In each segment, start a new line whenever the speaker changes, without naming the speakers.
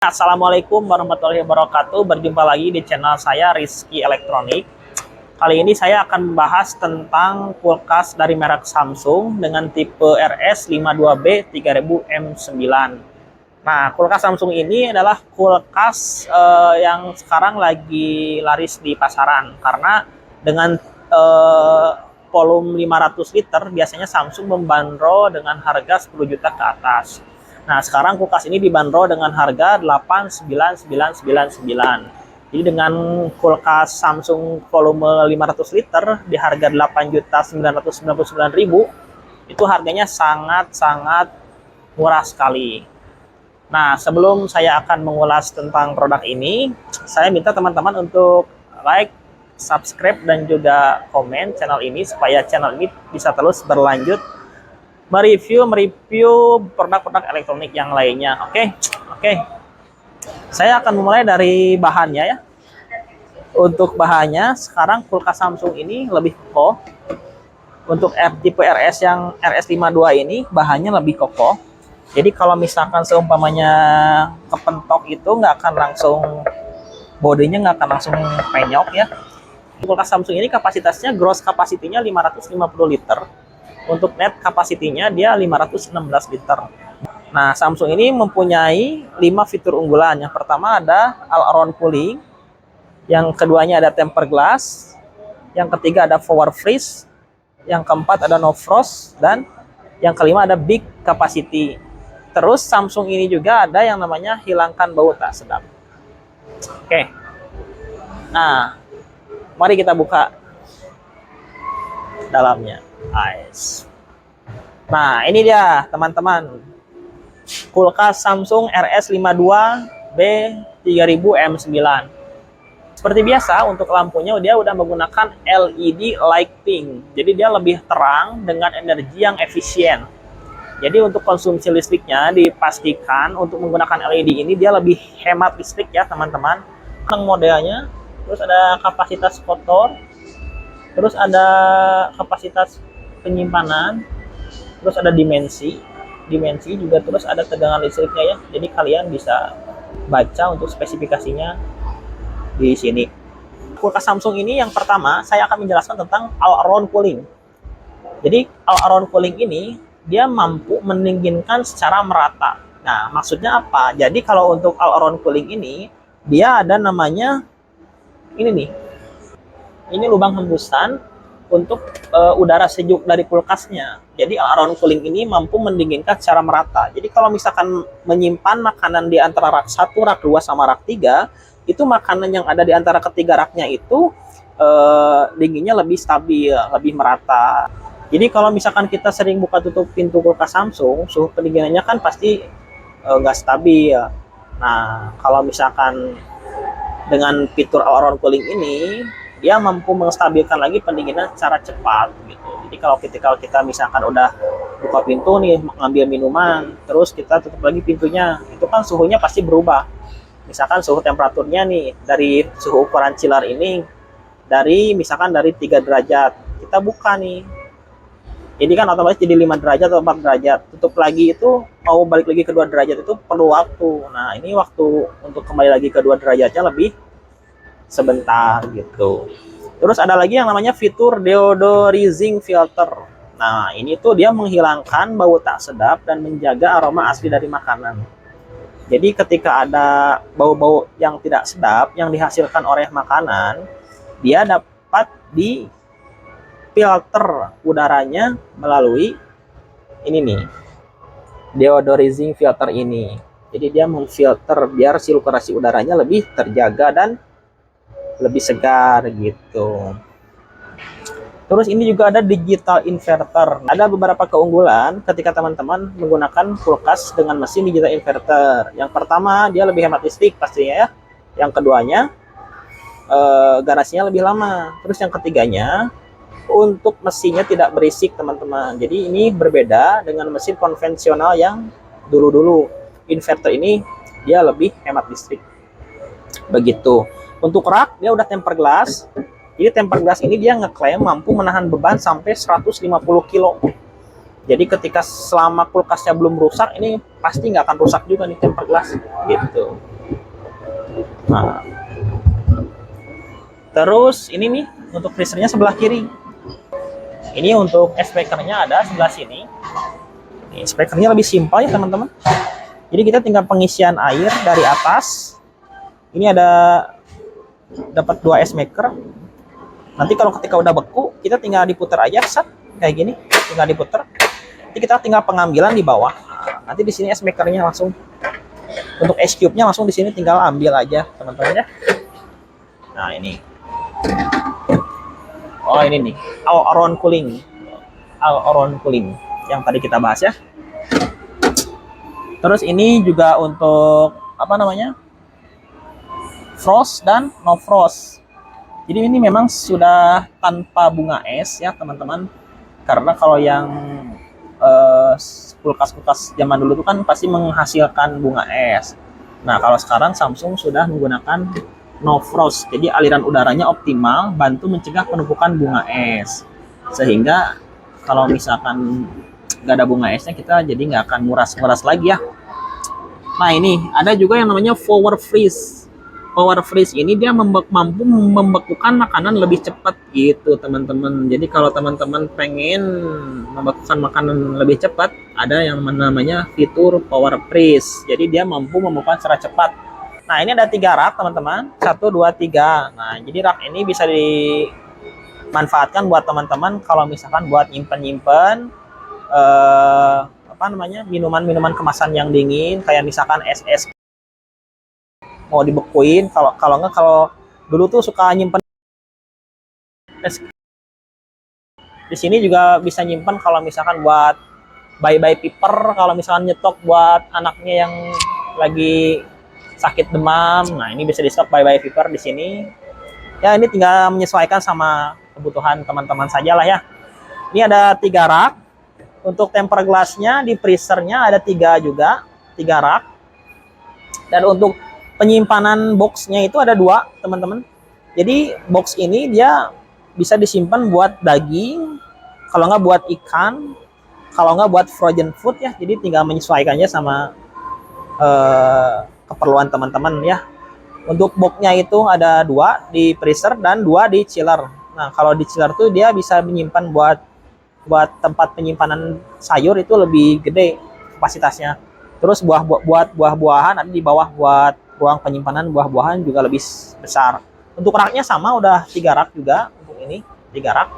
Assalamualaikum warahmatullahi wabarakatuh. Berjumpa lagi di channel saya Rizky Elektronik. Kali ini saya akan membahas tentang kulkas dari merek Samsung dengan tipe RS52B 3000M9. Nah, kulkas Samsung ini adalah kulkas yang sekarang lagi laris di pasaran karena dengan volume 500 liter biasanya Samsung membandrol dengan harga 10 juta ke atas. Nah, sekarang kulkas ini dibanderol dengan harga 89999. Jadi dengan kulkas Samsung volume 500 liter di harga 8.999.000 itu harganya sangat-sangat murah sekali. Nah, sebelum saya akan mengulas tentang produk ini, saya minta teman-teman untuk like, subscribe, dan juga komen channel ini supaya channel ini bisa terus berlanjut mereview produk-produk elektronik yang lainnya. Oke. Saya akan memulai dari bahannya ya. Untuk bahannya, sekarang kulkas Samsung ini lebih kokoh. Untuk tipe RS yang RS52 ini bahannya lebih kokoh. Jadi kalau misalkan seumpamanya kepentok itu nggak akan langsung, bodinya nggak akan langsung penyok ya. Kulkas Samsung ini kapasitasnya, gross kapasitinya 550 liter. Untuk net kapasitinya dia 516 liter. Nah, Samsung ini mempunyai 5 fitur unggulan. Yang pertama ada all-around cooling. Yang keduanya ada tempered glass. Yang ketiga ada power freeze. Yang keempat ada no frost. Dan yang kelima ada big capacity. Terus Samsung ini juga ada yang namanya hilangkan bau tak sedap. Oke. Nah, mari kita buka dalamnya. Nice. Nah, ini dia teman-teman, kulkas Samsung RS52B 3000M9. Seperti biasa untuk lampunya dia udah menggunakan LED lighting. Jadi dia lebih terang dengan energi yang efisien. Jadi untuk konsumsi listriknya dipastikan untuk menggunakan LED ini dia lebih hemat listrik ya teman-teman. Modelnya, terus ada kapasitas kotor, terus ada kapasitas penyimpanan, terus ada dimensi juga, terus ada tegangan listriknya ya. Jadi kalian bisa baca untuk spesifikasinya di sini. Kulkas Samsung ini yang pertama saya akan menjelaskan tentang all-around cooling. Jadi all-around cooling ini dia mampu mendinginkan secara merata. Nah, maksudnya apa? Jadi kalau untuk all-around cooling ini dia ada namanya ini nih. Ini lubang hembusan untuk udara sejuk dari kulkasnya. Jadi all-around cooling ini mampu mendinginkan secara merata. Jadi kalau misalkan menyimpan makanan di antara rak 1, rak 2 sama rak 3, itu makanan yang ada di antara ketiga raknya itu dinginnya lebih stabil, lebih merata. Jadi kalau misalkan kita sering buka tutup pintu kulkas Samsung, suhu pendinginannya kan pasti nggak stabil. Nah, kalau misalkan dengan fitur all-around cooling ini, dia mampu menstabilkan lagi pendinginan secara cepat gitu. Jadi kalau kita misalkan udah buka pintu nih, ngambil minuman, terus kita tutup lagi pintunya, itu kan suhunya pasti berubah. Misalkan suhu temperaturnya nih dari suhu ukuran chiller ini misalkan dari 3 derajat, kita buka nih. Ini kan otomatis jadi 5 derajat atau 4 derajat. Tutup lagi itu mau balik lagi ke 2 derajat itu perlu waktu. Nah, ini waktu untuk kembali lagi ke 2 derajatnya lebih sebentar gitu. Terus ada lagi yang namanya fitur deodorizing filter. Nah, ini tuh dia menghilangkan bau tak sedap dan menjaga aroma asli dari makanan. Jadi ketika ada bau-bau yang tidak sedap yang dihasilkan oleh makanan, dia dapat di filter udaranya melalui ini nih, deodorizing filter ini. Jadi dia memfilter biar sirkulasi udaranya lebih terjaga dan lebih segar gitu. Terus ini juga ada digital inverter. Ada beberapa keunggulan ketika teman-teman menggunakan kulkas dengan mesin digital inverter. Yang pertama, dia lebih hemat listrik pastinya ya. Yang keduanya, garasinya lebih lama. Terus yang ketiganya, untuk mesinnya tidak berisik teman-teman. Jadi ini berbeda dengan mesin konvensional yang dulu-dulu. Inverter ini dia lebih hemat listrik. Begitu. Untuk rak dia udah tempered glass. Jadi tempered glass ini dia ngeklaim mampu menahan beban sampai 150 kilo. Jadi ketika selama kulkasnya belum rusak, ini pasti nggak akan rusak juga nih tempered glass gitu. Nah, terus ini nih untuk freezernya sebelah kiri. Ini untuk ice makernya ada sebelah sini. Nih, ice makernya lebih simpel ya teman-teman. Jadi kita tinggal pengisian air dari atas. Ini ada dapat 2 ice maker. Nanti kalau ketika udah beku, kita tinggal diputar aja, set, kayak gini, tinggal diputar. Nanti kita tinggal pengambilan di bawah. Nah, nanti di sini ice makernya langsung untuk ice cube-nya langsung di sini tinggal ambil aja, teman-teman ya. Nah, ini. Oh, ini nih, all-around cooling. All-around cooling yang tadi kita bahas ya. Terus ini juga untuk apa namanya? Frost dan no frost. Jadi ini memang sudah tanpa bunga es ya teman-teman. Karena kalau yang kulkas-kulkas zaman dulu itu kan pasti menghasilkan bunga es. Nah kalau sekarang Samsung sudah menggunakan no frost. Jadi aliran udaranya optimal, bantu mencegah penumpukan bunga es. Sehingga kalau misalkan nggak ada bunga esnya kita jadi nggak akan muras-muras lagi ya. Nah ini ada juga yang namanya power freeze. Power freeze ini dia mampu membekukan makanan lebih cepat gitu teman-teman. Jadi kalau teman-teman pengen membekukan makanan lebih cepat, ada yang namanya fitur power freeze. Jadi dia mampu membekukan secara cepat. Nah ini ada 3 rak teman-teman, 1, 2, 3. Nah jadi rak ini bisa dimanfaatkan buat teman-teman kalau misalkan buat nyimpen-nyimpen apa namanya minuman-minuman kemasan yang dingin, kayak misalkan es mau dibekuin. Kalau dulu tuh suka nyimpen es. Di sini juga bisa nyimpen kalau misalkan buat bye-bye piper, kalau misalkan nyetok buat anaknya yang lagi sakit demam. Nah ini bisa di stok bye-bye piper di sini ya. Ini tinggal menyesuaikan sama kebutuhan teman-teman saja lah ya. Ini ada 3 rak. Untuk temper glassnya di freezernya ada 3 juga, 3 rak. Dan untuk penyimpanan boxnya itu ada 2 teman-teman. Jadi box ini dia bisa disimpan buat daging, kalau nggak buat ikan, kalau nggak buat frozen food ya. Jadi tinggal menyesuaikannya sama keperluan teman-teman ya. Untuk boxnya itu ada 2 di freezer dan 2 di chiller. Nah kalau di chiller tuh dia bisa menyimpan buat tempat penyimpanan sayur itu lebih gede kapasitasnya. Terus buat buah-buahan ada di bawah, buat ruang penyimpanan buah-buahan juga lebih besar. Untuk raknya sama, udah 3 rak juga untuk ini, 3 rak.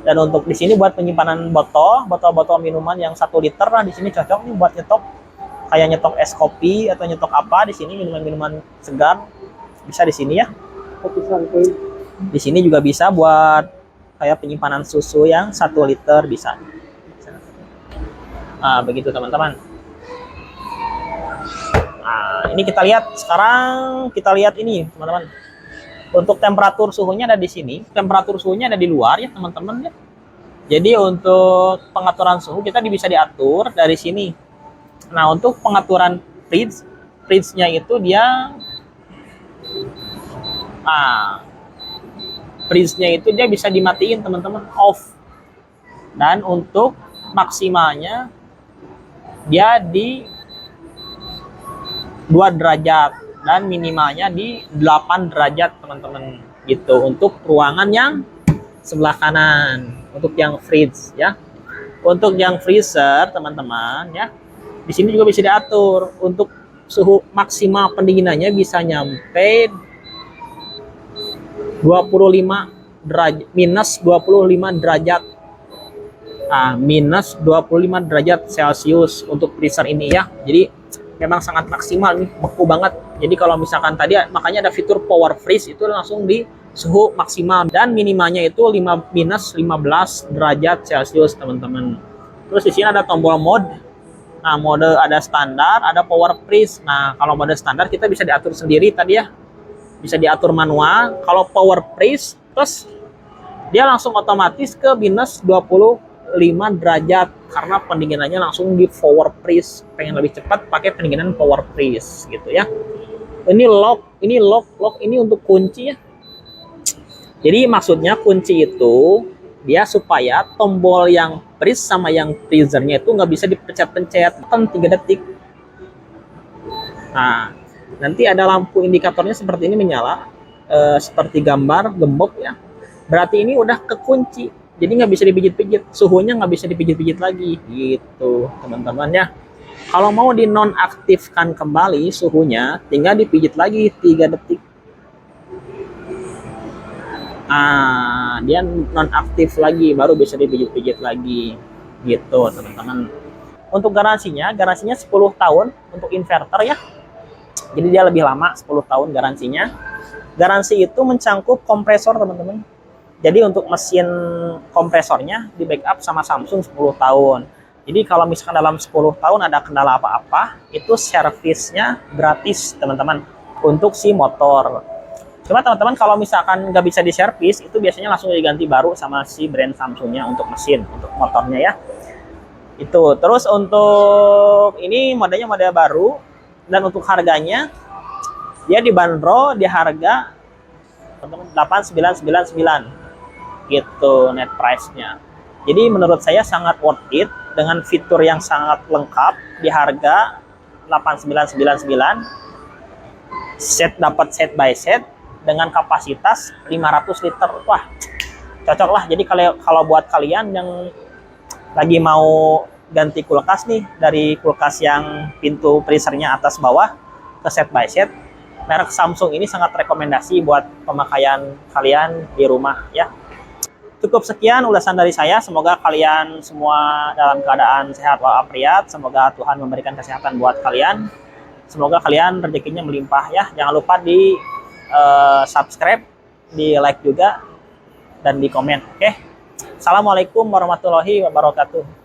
Dan untuk di sini buat penyimpanan botol minuman yang 1 liter. Nah di sini cocok nih buat nyetok, kayak nyetok es kopi atau nyetok apa. Di sini minuman-minuman segar bisa di sini ya. Di sini juga bisa buat kayak penyimpanan susu yang 1 liter bisa. Nah begitu teman-teman. Nah, ini kita lihat sekarang, kita lihat ini teman-teman. Untuk temperatur suhunya ada di sini, temperatur suhunya ada di luar ya teman-teman ya. Jadi untuk pengaturan suhu kita bisa diatur dari sini. Nah untuk pengaturan fridge-nya itu dia, fridge-nya itu dia bisa dimatiin teman-teman, off. Dan untuk maksimalnya dia di 2 derajat dan minimalnya di 8 derajat teman-teman gitu untuk ruangan yang sebelah kanan, untuk yang fridge ya. Untuk yang freezer teman-teman ya, di sini juga bisa diatur untuk suhu maksimal pendinginannya bisa nyampe 25 derajat, minus 25 derajat. Nah, minus 25 derajat Celcius untuk freezer ini ya. Jadi memang sangat maksimal nih, beku banget. Jadi kalau misalkan tadi makanya ada fitur power freeze itu langsung di suhu maksimal dan minimalnya itu minus 15 derajat Celcius teman-teman. Terus di sini ada tombol mode. Nah, mode ada standar, ada power freeze. Nah, kalau mode standar kita bisa diatur sendiri tadi ya. Bisa diatur manual. Kalau power freeze terus dia langsung otomatis ke minus 25 derajat karena pendinginannya langsung di power freeze. Pengen lebih cepat pakai pendinginan power freeze gitu ya. Ini lock ini untuk kunci ya. Jadi maksudnya kunci itu dia supaya tombol yang freeze sama yang freezernya itu nggak bisa dipencet-pencet kan 3 detik. Nah Nanti ada lampu indikatornya seperti ini menyala, seperti gambar gembok ya. Berarti ini udah kekunci, jadi nggak bisa dipijit-pijit, suhunya nggak bisa dipijit-pijit lagi, gitu teman-teman ya. Kalau mau dinonaktifkan kembali suhunya, tinggal dipijit lagi 3 detik. Dia nonaktif lagi, baru bisa dipijit-pijit lagi, gitu teman-teman. Untuk garansinya 10 tahun untuk inverter ya. Jadi dia lebih lama, 10 tahun garansinya. Garansi itu mencangkup kompresor teman-teman. Jadi untuk mesin kompresornya di backup sama Samsung 10 tahun. Jadi kalau misalkan dalam 10 tahun ada kendala apa-apa, itu servisnya gratis teman-teman untuk si motor. Cuma teman-teman kalau misalkan nggak bisa diservis, itu biasanya langsung diganti baru sama si brand Samsungnya untuk mesin, untuk motornya ya. Itu. Terus untuk ini modelnya model baru, dan untuk harganya dia dibanderol di harga 8.999 gitu net price-nya. Jadi menurut saya sangat worth it dengan fitur yang sangat lengkap di harga 8.999. Dapat set by set dengan kapasitas 500 liter. Wah, cocok lah. Jadi kalau buat kalian yang lagi mau ganti kulkas nih, dari kulkas yang pintu freezernya atas bawah ke set by set, merek Samsung ini sangat rekomendasi buat pemakaian kalian di rumah ya. Cukup sekian ulasan dari saya, semoga kalian semua dalam keadaan sehat walafiat, semoga Tuhan memberikan kesehatan buat kalian, semoga kalian rezekinya melimpah ya. Jangan lupa di subscribe, di like juga, dan di komen. Oke. Assalamualaikum warahmatullahi wabarakatuh.